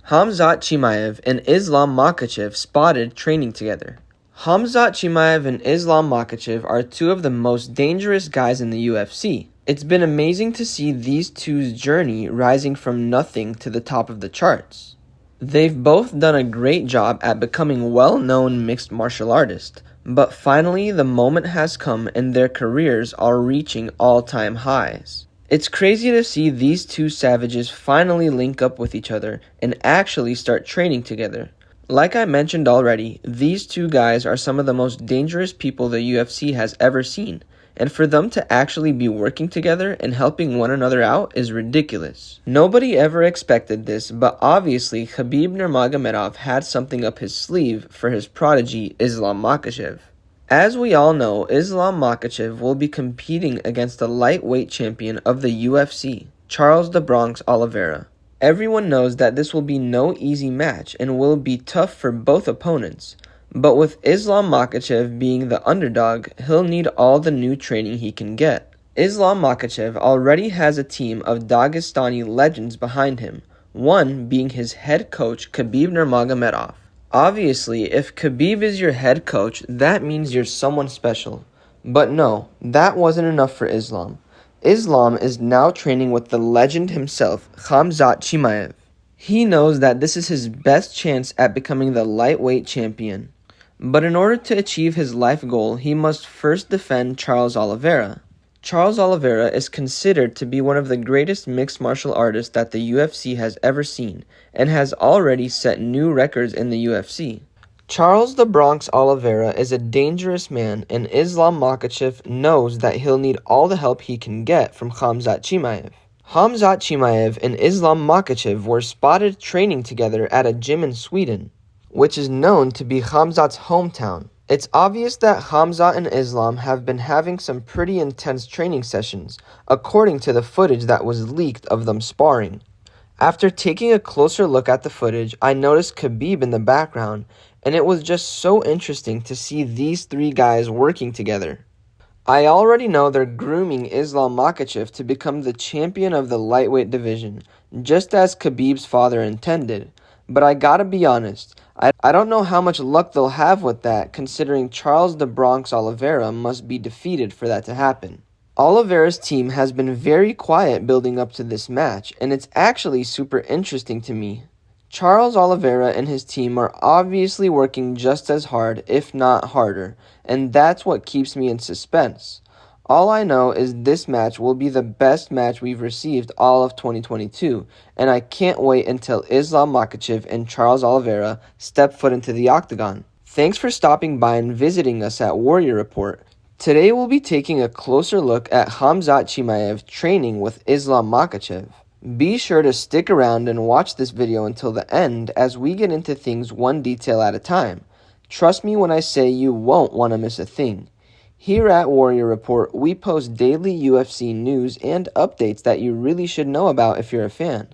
Khamzat Chimaev and Islam Makhachev spotted training together. Khamzat Chimaev and Islam Makhachev are two of the most dangerous guys in the UFC. It's been amazing to see these two's journey rising from nothing to the top of the charts. They've both done a great job at becoming well-known mixed martial artists, but finally the moment has come and their careers are reaching all-time highs. It's crazy to see these two savages finally link up with each other and actually start training together. Like I mentioned already, these two guys are some of the most dangerous people the UFC has ever seen, and for them to actually be working together and helping one another out is ridiculous. Nobody ever expected this, but obviously Khabib Nurmagomedov had something up his sleeve for his prodigy Islam Makhachev. As we all know, Islam Makhachev will be competing against the lightweight champion of the UFC, Charles "The Bronx" Oliveira. Everyone knows that this will be no easy match and will be tough for both opponents, but with Islam Makhachev being the underdog, he'll need all the new training he can get. Islam Makhachev already has a team of Dagestani legends behind him, one being his head coach Khabib Nurmagomedov. Obviously, if Khabib is your head coach, that means you're someone special. But no, that wasn't enough for Islam. Islam is now training with the legend himself, Khamzat Chimaev. He knows that this is his best chance at becoming the lightweight champion. But in order to achieve his life goal, he must first defend Charles Oliveira. Charles Oliveira is considered to be one of the greatest mixed martial artists that the UFC has ever seen, and has already set new records in the UFC. Charles "The Bronx" Oliveira is a dangerous man, and Islam Makhachev knows that he'll need all the help he can get from Khamzat Chimaev. Khamzat Chimaev and Islam Makhachev were spotted training together at a gym in Sweden, which is known to be Khamzat's hometown. It's obvious that Khamzat and Islam have been having some pretty intense training sessions, according to the footage that was leaked of them sparring. After taking a closer look at the footage, I noticed Khabib in the background, and it was just so interesting to see these three guys working together. I already know they're grooming Islam Makhachev to become the champion of the lightweight division, just as Khabib's father intended. But I gotta be honest, I don't know how much luck they'll have with that, considering Charles "The Bronx" Oliveira must be defeated for that to happen. Oliveira's team has been very quiet building up to this match, and it's actually super interesting to me. Charles Oliveira and his team are obviously working just as hard, if not harder, and that's what keeps me in suspense. All I know is this match will be the best match we've received all of 2022, and I can't wait until Islam Makhachev and Charles Oliveira step foot into the octagon. Thanks for stopping by and visiting us at Warrior Report. Today we'll be taking a closer look at Khamzat Chimaev training with Islam Makhachev. Be sure to stick around and watch this video until the end as we get into things one detail at a time. Trust me when I say you won't want to miss a thing. Here at Warrior Report, we post daily UFC news and updates that you really should know about if you're a fan.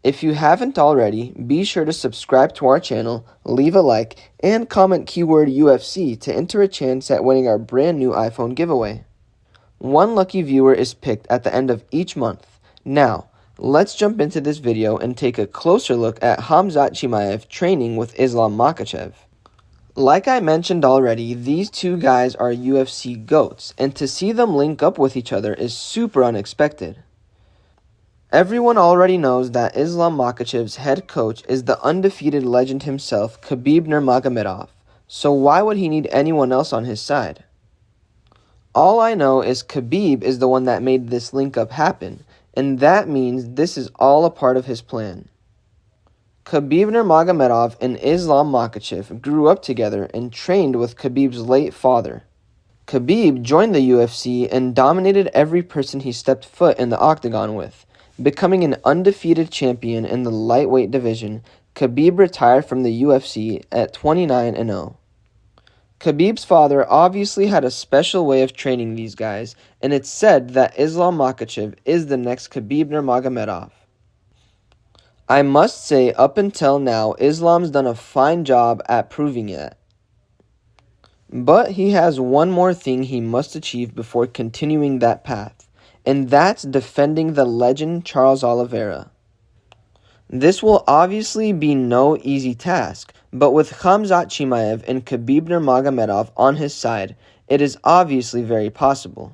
If you haven't already, be sure to subscribe to our channel, leave a like, and comment keyword UFC to enter a chance at winning our brand new iPhone giveaway. One lucky viewer is picked at the end of each month. Now, let's jump into this video and take a closer look at Khamzat Chimaev training with Islam Makhachev. Like I mentioned already, these two guys are UFC GOATs, and to see them link up with each other is super unexpected. Everyone already knows that Islam Makhachev's head coach is the undefeated legend himself, Khabib Nurmagomedov, so why would he need anyone else on his side? All I know is Khabib is the one that made this link up happen, and that means this is all a part of his plan. Khabib Nurmagomedov and Islam Makhachev grew up together and trained with Khabib's late father. Khabib joined the UFC and dominated every person he stepped foot in the octagon with. Becoming an undefeated champion in the lightweight division, Khabib retired from the UFC at 29-0. Khabib's father obviously had a special way of training these guys, and it's said that Islam Makhachev is the next Khabib Nurmagomedov. I must say, up until now, Islam's done a fine job at proving it. But he has one more thing he must achieve before continuing that path, and that's defending the legend Charles Oliveira. This will obviously be no easy task, but with Khamzat Chimaev and Khabib Nurmagomedov on his side, it is obviously very possible.